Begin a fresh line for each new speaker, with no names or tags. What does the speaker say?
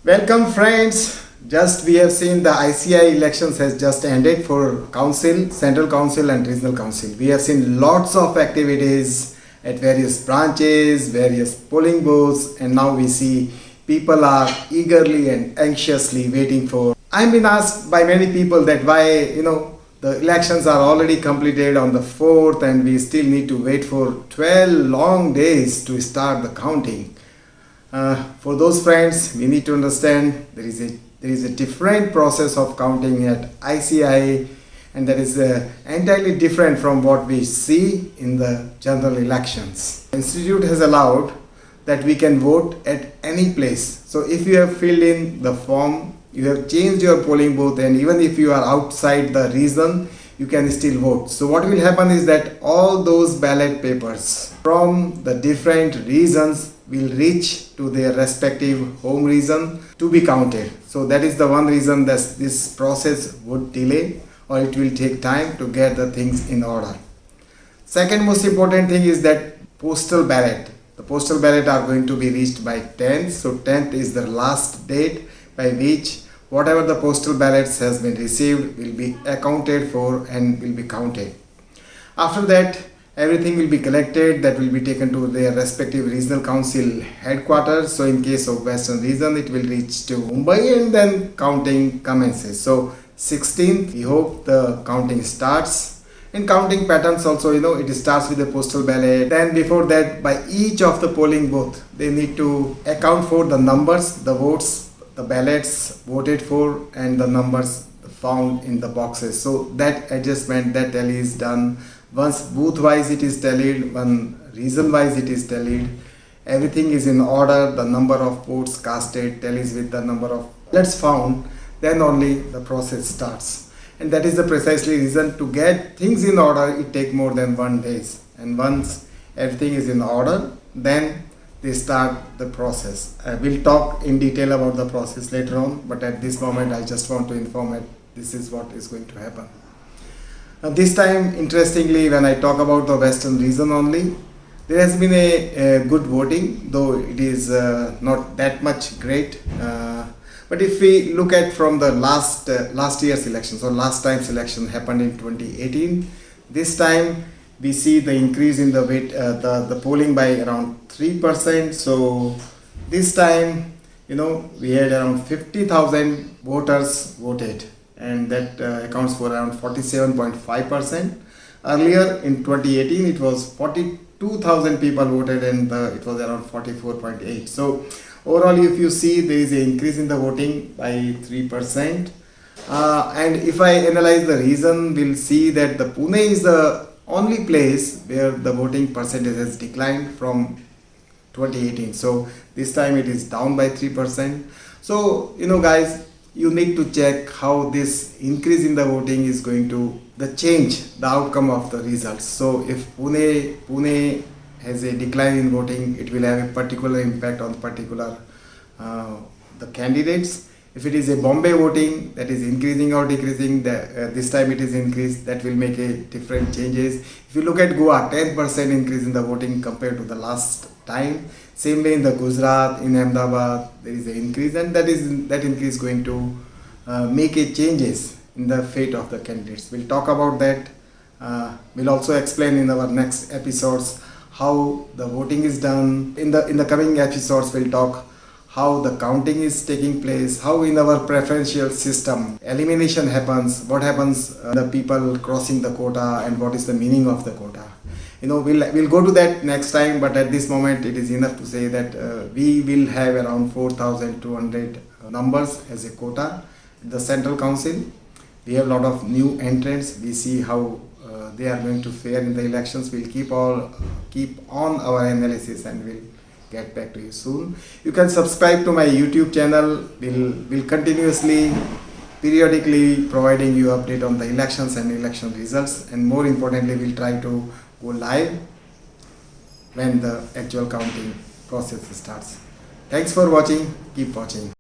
Welcome friends. Just we have seen the ICAI elections has just ended for council, central council and regional council. We have seen lots of activities at various branches, various polling booths, and now we see people are eagerly and anxiously waiting for. I've been asked by many people that why the elections are already completed on the 4th and we still need to wait for 12 long days to start the counting. For those friends, we need to understand there is a different process of counting at ICAI, and that is entirely different from what we see in the general elections. The institute has allowed that we can vote at any place. So if you have filled in the form, you have changed your polling booth, and even if you are outside the region, you can still vote. So what will happen is that all those ballot papers from the different regions will reach to their respective home region to be counted. So that is the one reason that this process would delay, or it will take time to get the things in order. Second most important thing is that postal ballot. The postal ballot are going to be reached by 10th. So 10th is the last date by which whatever the postal ballots has been received will be accounted for and will be counted. After that, everything will be collected, that will be taken to their respective regional council headquarters. So in case of Western region, it will reach to Mumbai and then counting commences. So 16th, we hope the counting starts. In counting patterns also, it starts with the postal ballot. Then before that, by each of the polling booth, they need to account for the numbers, the votes, the ballots voted for, and the numbers found in the boxes. So that adjustment, that tally is done. Once booth wise it is tallied, one region wise it is tallied, everything is in order, the number of votes casted tallies with the number of ballots found, then only the process starts. And that is the precisely reason to get things in order, it takes more than 1 day. And once everything is in order, then they start the process. We'll talk in detail about the process later on, but at this moment I just want to inform that this is what is going to happen. This time, interestingly, when I talk about the Western region only, there has been a good voting, though it is not that much great. But if we look at from the last year's elections, or last time's election happened in 2018, this time we see the increase in the the polling by around 3%. So this time, we had around 50,000 voters voted, and that accounts for around 47.5%. Earlier in 2018, it was 42,000 people voted, and it was around 44.8. So overall, if you see, there is an increase in the voting by 3%. And if I analyze the reason, we'll see that the Pune is the only place where the voting percentage has declined from 2018. So this time it is down by 3%. So, guys, you need to check how this increase in the voting is going to change the outcome of the results. So if Pune has a decline in voting, it will have a particular impact on particular the candidates. If it is a Bombay voting that is increasing or decreasing, this time it is increased, that will make a different changes. If you look at Goa, 10% increase in the voting compared to the last time. Same way in the Gujarat, in Ahmedabad, there is an increase, and that increase going to make a changes in the fate of the candidates. We'll talk about that. We'll also explain in our next episodes how the voting is done. In the coming episodes, we'll talk how the counting is taking place, how in our preferential system elimination happens, what happens the people crossing the quota, and what is the meaning of the quota. We'll go to that next time, but at this moment it is enough to say that we will have around 4,200 numbers as a quota in the central council. We have a lot of new entrants. We see how they are going to fare in the elections. We'll keep on our analysis, and we'll get back to you soon. You can subscribe to my YouTube channel. We'll continuously, periodically providing you update on the elections and election results, and more importantly, we'll try to go live when the actual counting process starts. Thanks for watching. Keep watching.